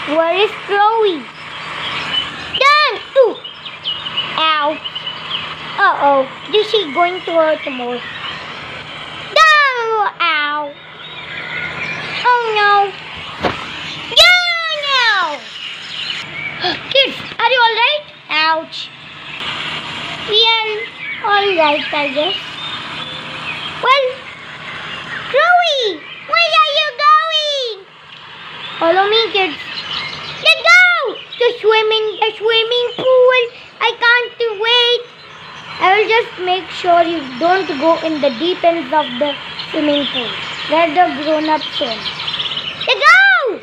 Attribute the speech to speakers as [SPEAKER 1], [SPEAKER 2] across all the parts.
[SPEAKER 1] Where is Chloe? Done! Ooh! Ow! Uh-oh. This is going to hurt more. No! Ow! Oh no! Yeah! No! Kids, are you alright? Ouch! We are alright, I guess. Well, Chloe! Where are you going? Follow me, kids. Let's go! The swimming pool. I can't wait. I will just make sure you don't go in the deep ends of the swimming pool where the grown-ups swim. Let's go!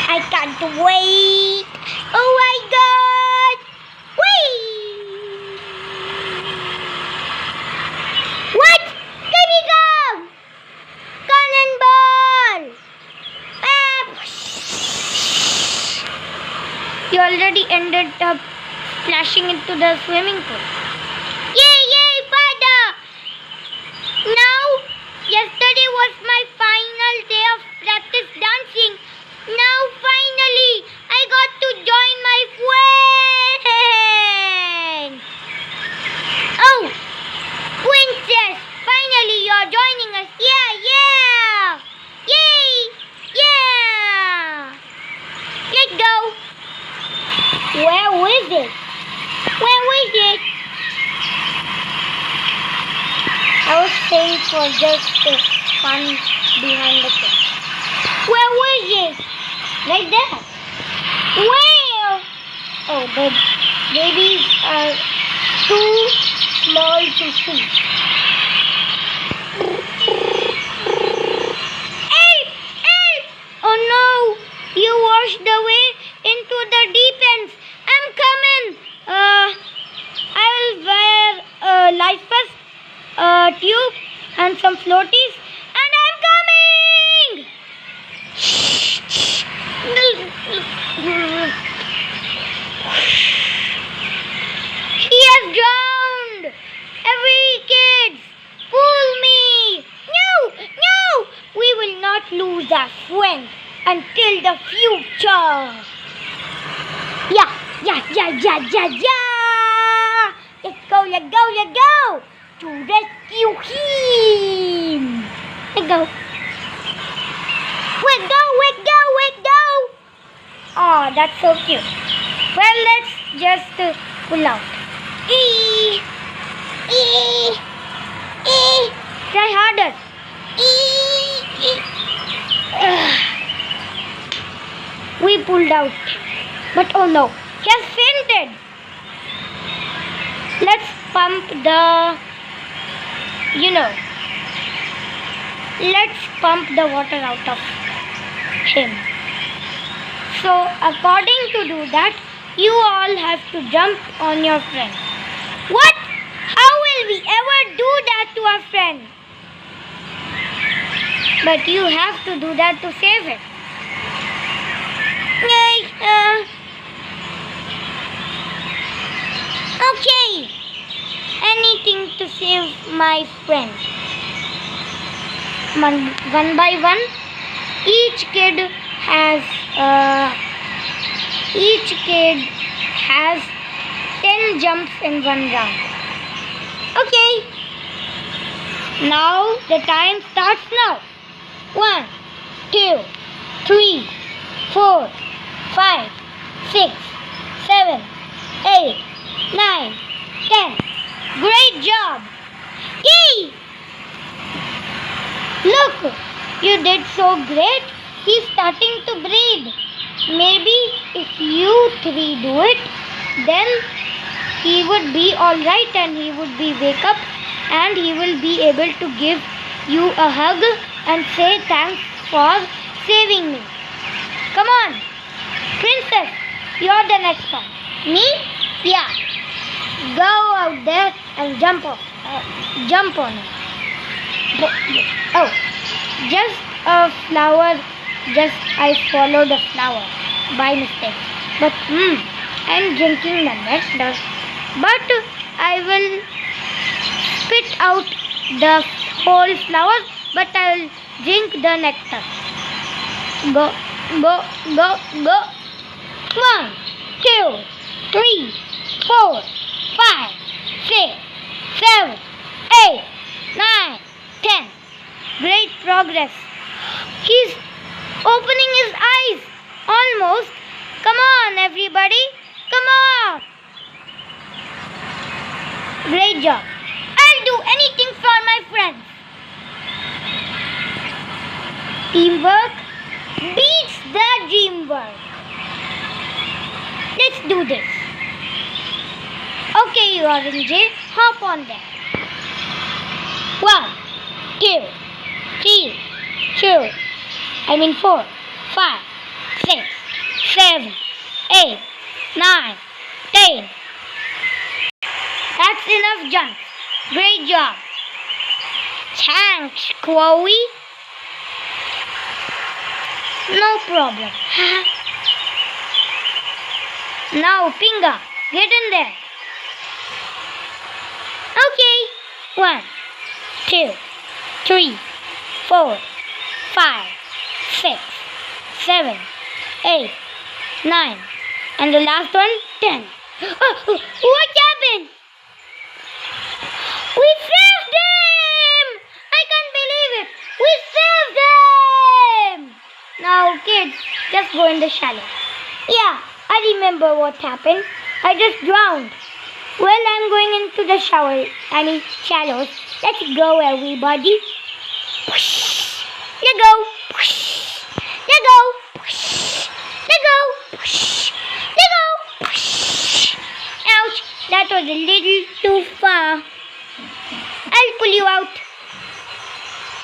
[SPEAKER 1] I can't wait. Oh my God! Whee! What? Let me go! Cannonball! You already ended up splashing into the swimming pool. Yay, yay, Father! Now, yesterday was my final day of practice dancing. Now, finally, I got to join my friends. Oh, Princess, finally you're joining us. Yeah, yeah! Yay! Yeah! Let's go. Where is it? Where is it? I was saying for just the fun behind the thing. Where was it? Right there. Where? Oh, the babies are too small to see. Help! Help! Oh no! You washed away into the deep ends. I'm coming. I will wear a life vest, a tube, and some floaties, and I'm coming. He has drowned. Every kids, pull me. No, no. We will not lose our friend until the future. Yeah. Let's go. To rescue him. Let's go. Let's go. Oh, that's so cute. Well, let's just pull out. Try harder. We pulled out. But oh no, he has fainted. Let's pump the water out of him. So according to do that, you all have to jump on your friend. What? How will we ever do that to our friend? But you have to do that to save it. Okay. Anything to save my friend. One by one, each kid has 10 jumps in one round. Okay. Now the time starts now. 1, 2, 3, 4, 5, 6, 7, 8, 9, 10. Great job! Yay! Look, you did so great. He's starting to breathe. Maybe if you three do it, then he would be alright and he would be wake up and he will be able to give you a hug and say thanks for saving me. Come on, Princess, you're the next one. Me? Yeah. Go out there and jump on it. Oh, just a flower. I followed a flower by mistake. But I'm drinking the nectar. But I will spit out the whole flower. But I will drink the nectar. Go, go, go. 1, 2, 3, 4, 5, 6, 7, 8, 9, 10. Great progress. He's opening his eyes. Almost. Come on, everybody. Come on. Great job. I'll do anything for my friends. Teamwork beats the dreamwork. Let's do this. Okay, Orange, hop on there. 1, 2, 3, 4, 5, 6, 7, 8, 9, 10. That's enough jumps. Great job. Thanks, Chloe. No problem. Now, Pinga, get in there. Okay. 1, 2, 3, 4, 5, 6, 7, 8, 9. And the last one, 10. What happened? We saved him! I can't believe it. We saved him! Now, kids, just go in the shallow. Yeah, I remember what happened. I just drowned. Well, I'm going into the shallows. Let's go, everybody. Push. Let go. Push. Let go. Push. Let go. Push. Let go. Push. Ouch, that was a little too far. I'll pull you out.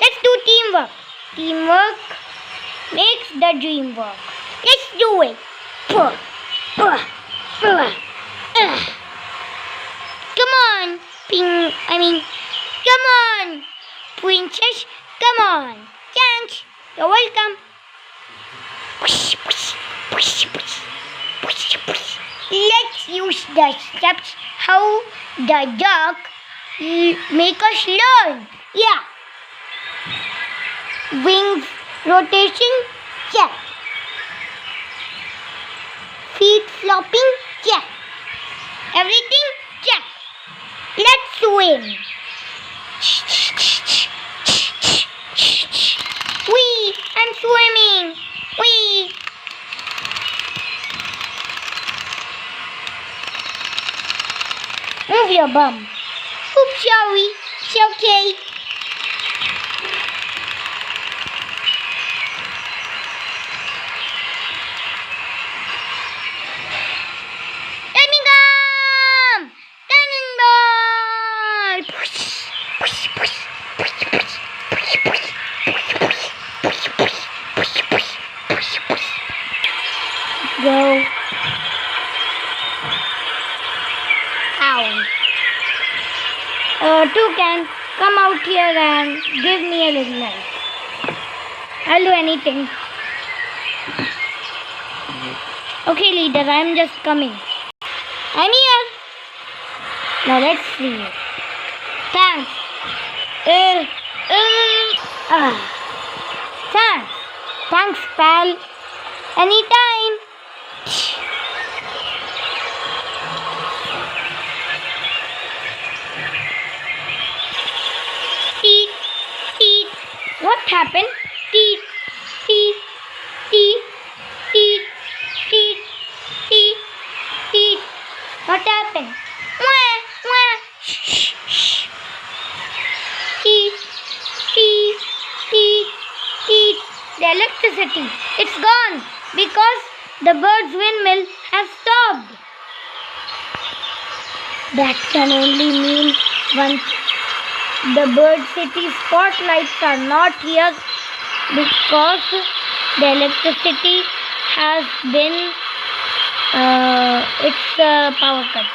[SPEAKER 1] Let's do teamwork. Teamwork makes the dream work. Let's do it. Come on, come on, princess, come on. Thanks, you're welcome. Let's use the steps how the dog make us learn. Yeah. Wings rotation, check. Feet flopping, check. Everything, check. Let's swim. Wee, I'm swimming. Wee. Move your bum. Oops, sorry. It's okay. Let me come! Cannonball! Go. Ow. Toucan, come out here and give me a little knife. I'll do anything. Okay, leader, I'm just coming. I'm here. Now let's see. Thanks. Thanks. Thanks, pal. Anytime. Teeth, teeth. What happened? Teeth, teeth, teeth, teeth, teeth, teeth, teeth. What happened? Wah, wah. Shh, shh. Teeth, teeth, teeth, teeth. The electricity, it's gone because the bird's windmill has stopped. That can only mean one thing. The bird city spotlights are not here because the electricity has been it's a power cut.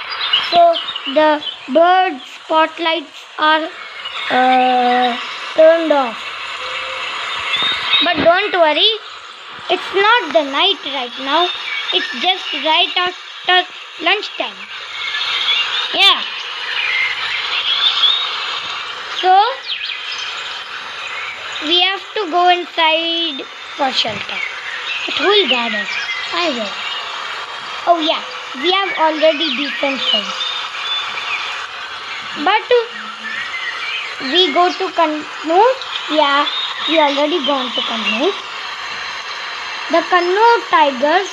[SPEAKER 1] So the bird spotlights are turned off. But don't worry, it's not the night right now. It's just right after lunchtime. Yeah. So we have to go inside for shelter. But who will guard us? I will. Oh yeah, we have already decent friends. But we go to canoe. Yeah, we already gone to canoe. The canoe tigers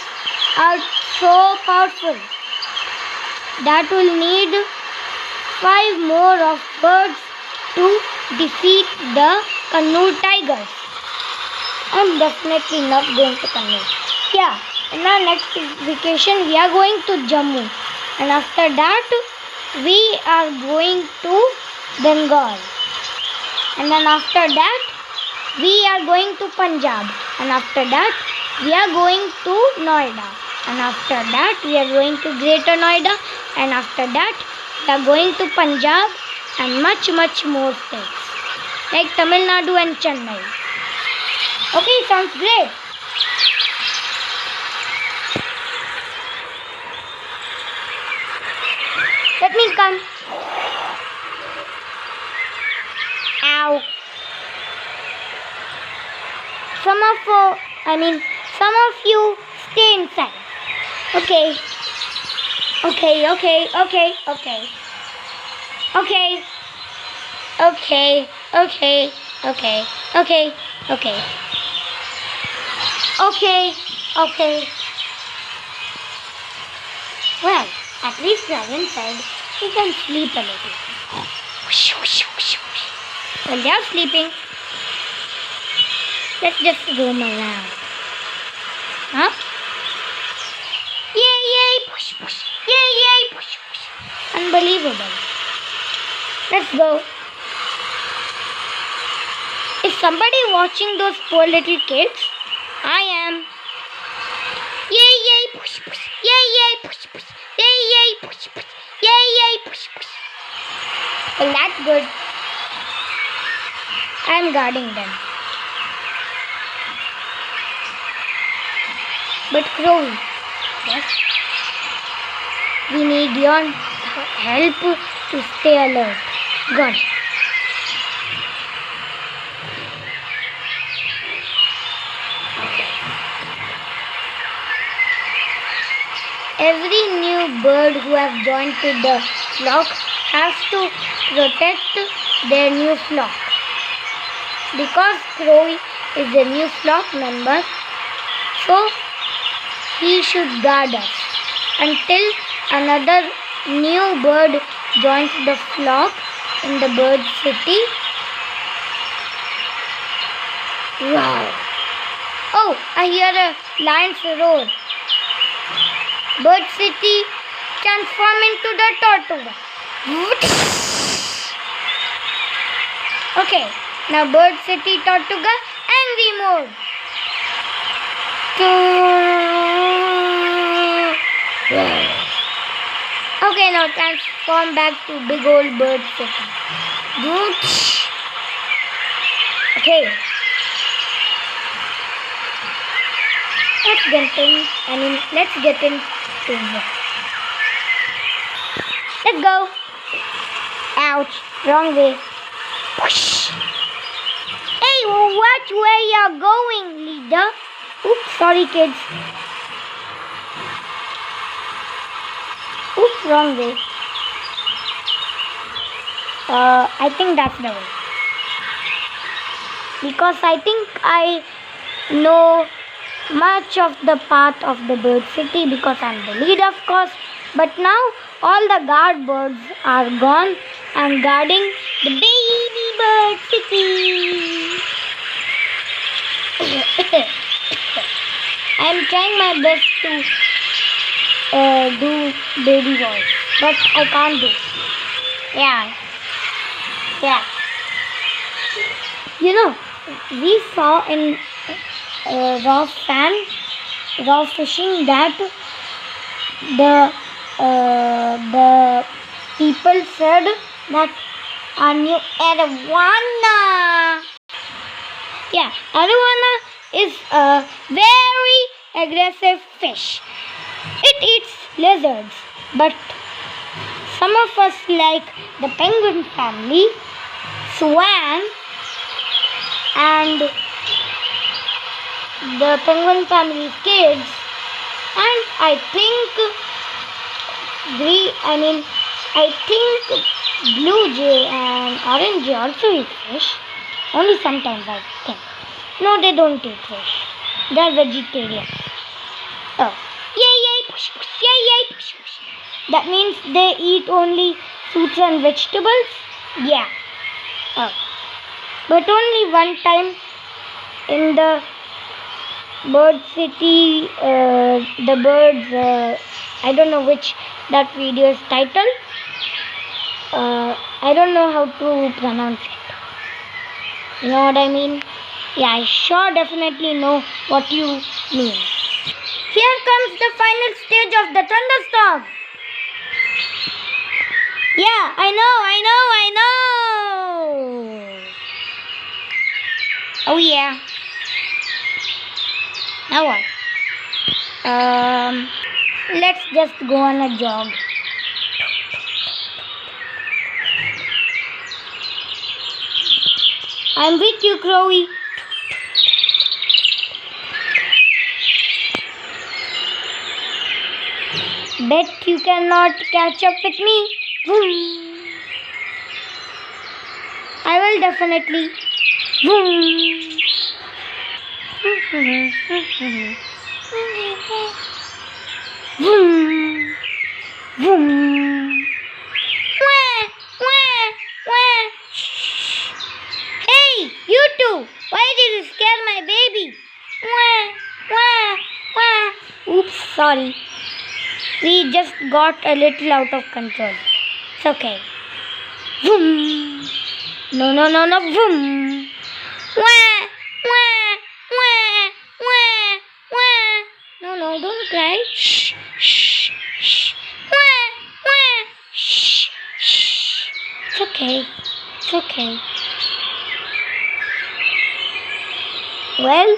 [SPEAKER 1] are so powerful that will need 5 more of birds to defeat the canoe tigers. I'm definitely not going to canoe. Yeah, in our next vacation we are going to Jammu, and after that we are going to Bengal, and then after that we are going to Punjab, and after that we are going to Noida, and after that we are going to Greater Noida, and after that we are going to Punjab and much more states like Tamil Nadu and Chennai. Okay, sounds great. Let me come. Ow. Some of you stay inside. Okay. Okay. Okay. Okay. Okay. Okay. Okay. Okay. Okay. Okay. Okay. Okay. Okay. Well, at least we are inside. We can sleep a little. Well, they are sleeping. Let's just roam around. Huh? Yay, yay, push, push. Yay, yay, push, push. Unbelievable. Let's go. Is somebody watching those poor little kids? I am. Yay, yay, push, push. Yay, yay, push, push. Yay, yay, push, push. Yay, yay, push, push. Well, that's good. I'm guarding them. But Crow, yes, we need your help to stay alert. Got it. Every new bird who has joined to the flock has to protect their new flock. Because Crow is a new flock member, so he should guard us until another new bird joins the flock in the bird city. Wow! Oh, I hear a lion's roar. Bird city transform into the tortuga. Okay, now bird city tortuga angry mode. Okay, now transform back to big old bird city. Okay. Let's get into it. Let's go. Ouch, wrong way. Hey, watch where you're going, leader. Oops, sorry kids. Oops, wrong way. I think that's the way. Because I think I know much of the path of the bird city because I'm the leader, of course. But now all the guard birds are gone. I'm guarding the baby bird city. I'm trying my best to do baby voice, but I can't do. Yeah. You know, we saw in raw fishing that the people said that our new arowana. Yeah, arowana is a very aggressive fish. It eats lizards, but some of us like the penguin family, swan, and the penguin family's kids, and I think blue jay and orange jay also eat fish. Only sometimes, I think. No, they don't eat fish. They're vegetarians. Oh, yay, yay, push, push, yay, yay, push, push. That means they eat only fruits and vegetables? Yeah. Oh. But only one time in the bird city, the birds, I don't know which that video is titled. I don't know how to pronounce it. You know what I mean? Yeah, I sure definitely know what you mean. Here comes the final stage of the thunderstorm. Yeah, I know. Oh yeah. Now what? Let's just go on a jog. I'm with you, Crowy. Bet you cannot catch up with me. I will definitely. Hey, you two! Why did you scare my baby? Oops, sorry. We just got a little out of control. It's okay. Vroom. No. Vroom. Wah. No, don't cry. Shh. Wah. Shh. It's okay. Well,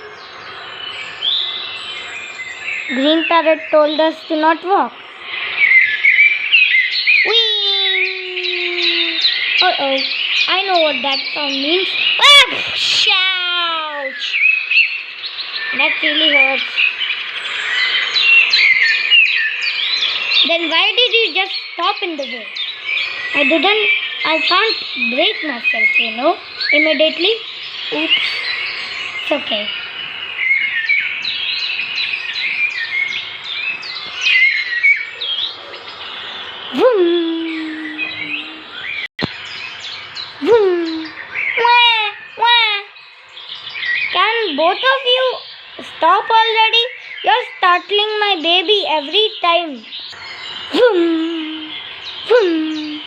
[SPEAKER 1] Green Parrot told us to not walk. Whee! Uh-oh, I know what that sound means. Ouch! That really hurts. Then why did you just stop in the way? I can't break myself, immediately. Oops. It's okay. Vroom. Wah. Can both of you stop already? You're startling my baby every time. Vroom.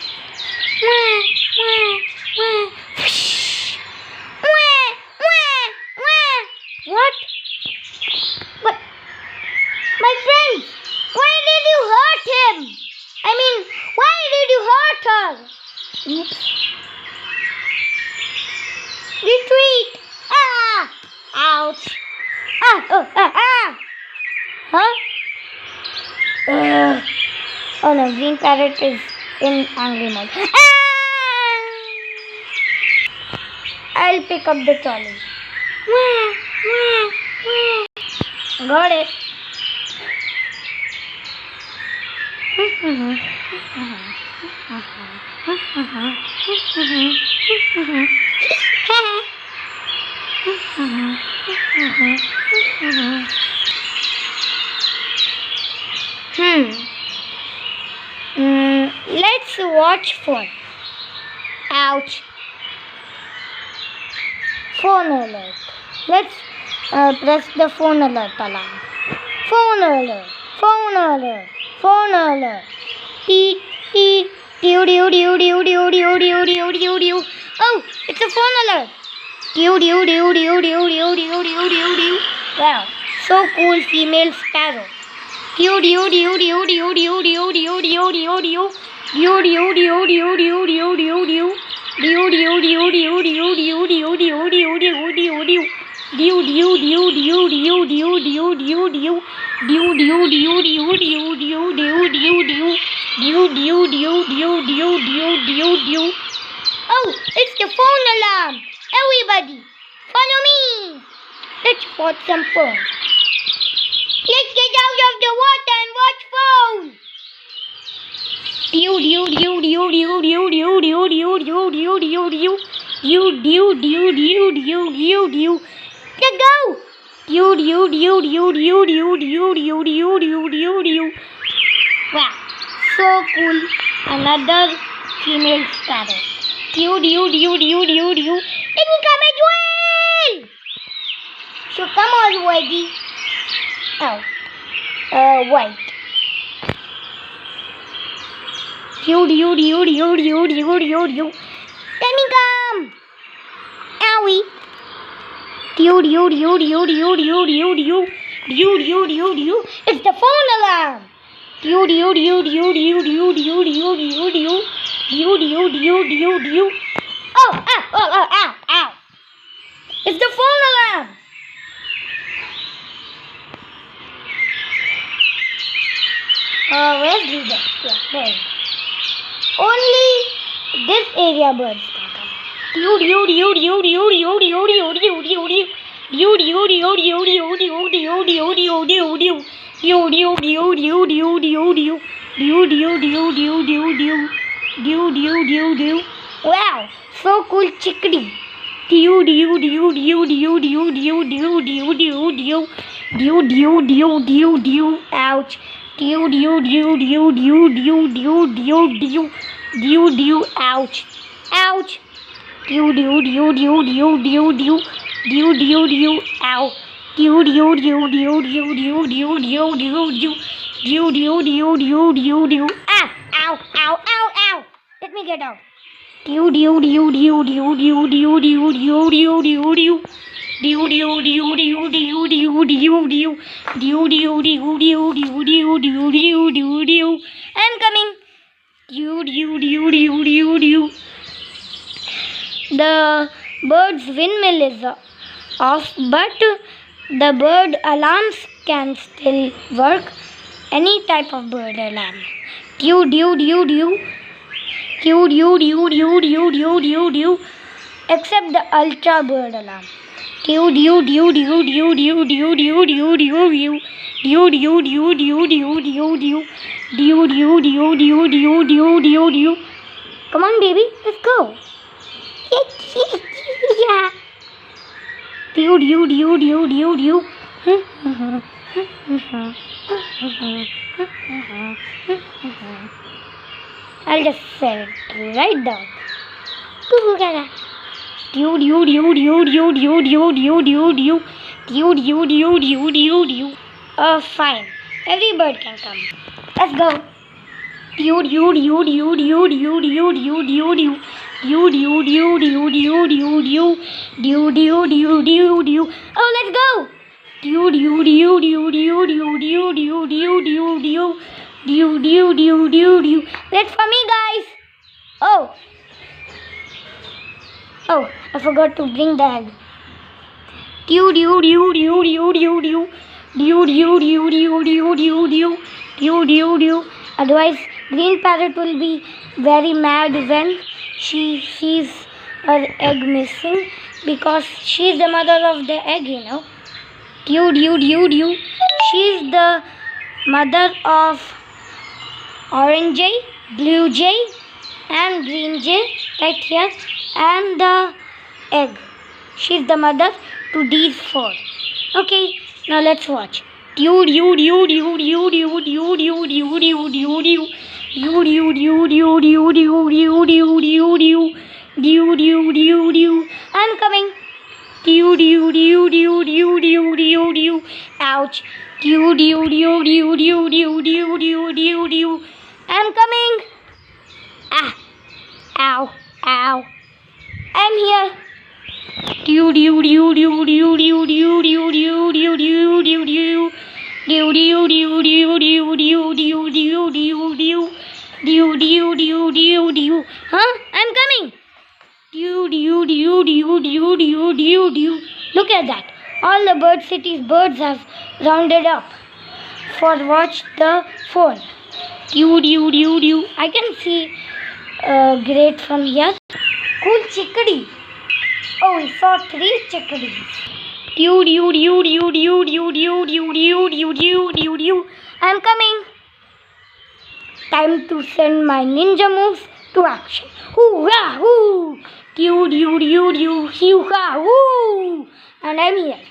[SPEAKER 1] Wah. What? But, my friends, why did you hurt him? Why did you hurt her? Oops. Retreat! Ouch! Huh? Oh no, Green Parrot is in angry mode. I'll pick up the trolley. Got it. Let's watch phone. Ouch. Phone alert. Let's press the phone alert alarm. Phone alert. Teet. Oh, it's a phone alert. Wow, so cool, female sparrow. Oh, it's the phone alarm. Everybody, follow me. The watch some phone. Let's get out of the water and watch phone. Let's go. Wow, so cool. Another female sparrow. Let me come as well. So come on, Whitey. Oh, white. Let me come. Owie. It's the phone alarm. Oh, ow. It's the phone alarm. Where's the bird? Yeah, there. Only this area birds can come. Wow, so cool chickadee. Ouch. Ouch. Ouch. Ow. Ow. Let me get out. I'm coming. The bird's windmill is off, but the bird alarms can still work. Any type of bird alarm. Except the ultra bird alarm. Come on, baby, let's go. Yeah. I'll just set it right down. Fine. Every bird can come. Let's go. Oh, let's go. Wait for me, guys. Oh, I forgot to bring the egg. Otherwise, green parrot will be very mad when she sees her egg missing, because she is the mother of the egg, you know. She is the mother of orange jay, blue jay, and green jay right here, and the egg. She is the mother to these four. Okay, now let's watch. And coming. Ouch. I'm coming. Ah. Ow. I'm here. Huh? I'm coming. Look at that. All the bird city's birds have rounded up for watch the phone. I can see great from here. Cool chickadee. Oh, we saw 3 chickadees. I'm coming. Time to send my ninja moves to action. Hoo-ha, hoo! Hoo-ha, hoo! And I'm here.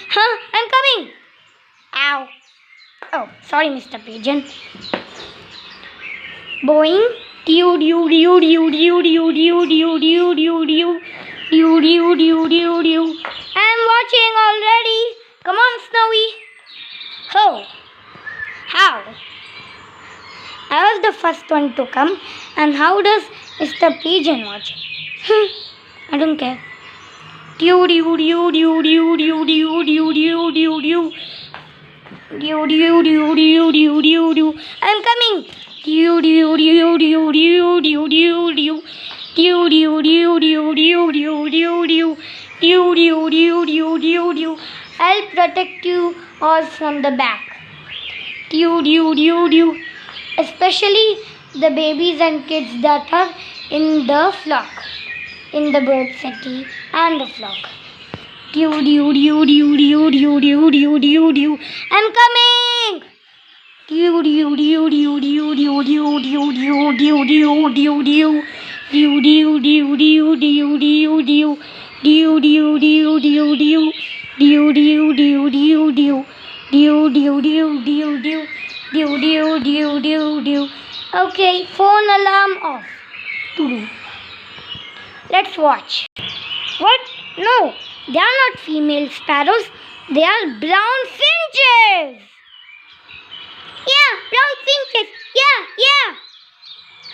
[SPEAKER 1] Huh? I'm coming. Ow. Oh, sorry, Mr. Pigeon. Boing. I'm watching already. Come on, Snowy. Oh, how? I was the first one to come, and how does Mr. Pigeon watch? I don't care. I'm coming. I'll protect you all from the back. Especially the babies and kids that are in the flock, in the bird city and the flock. I'm coming. Okay, phone alarm off. Let's watch. What? No, they are not female sparrows. They are brown finches. Yeah, brown finches. Yeah.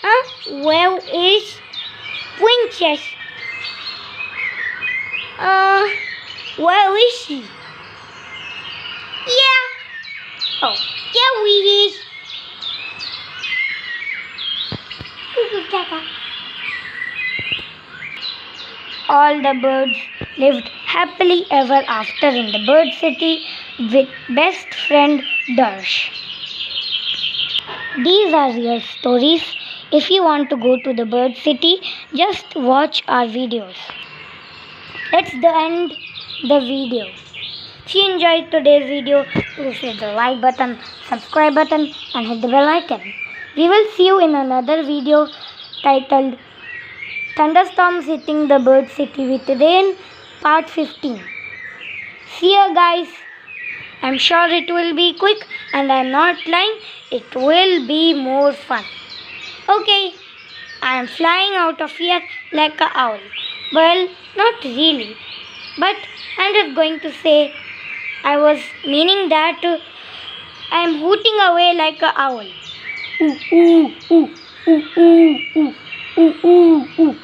[SPEAKER 1] Huh? Where is Princess? Where is she? Yeah. Oh, there we is. All the birds lived happily ever after in the bird city with best friend Darsh. These are real stories. If you want to go to the bird city, just watch our videos. Let's end the video. If you enjoyed today's video, please hit the like button, subscribe button and hit the bell icon. We will see you in another video titled Thunderstorms Hitting the Bird City with Rain Part 15. See you guys. I'm sure it will be quick and I'm not lying. It will be more fun. Okay, I am flying out of here like an owl. Well, not really. But I'm just going to say I was meaning that I am hooting away like an owl. Ooh, ooh, ooh, ooh, ooh, ooh, ooh, ooh, ooh.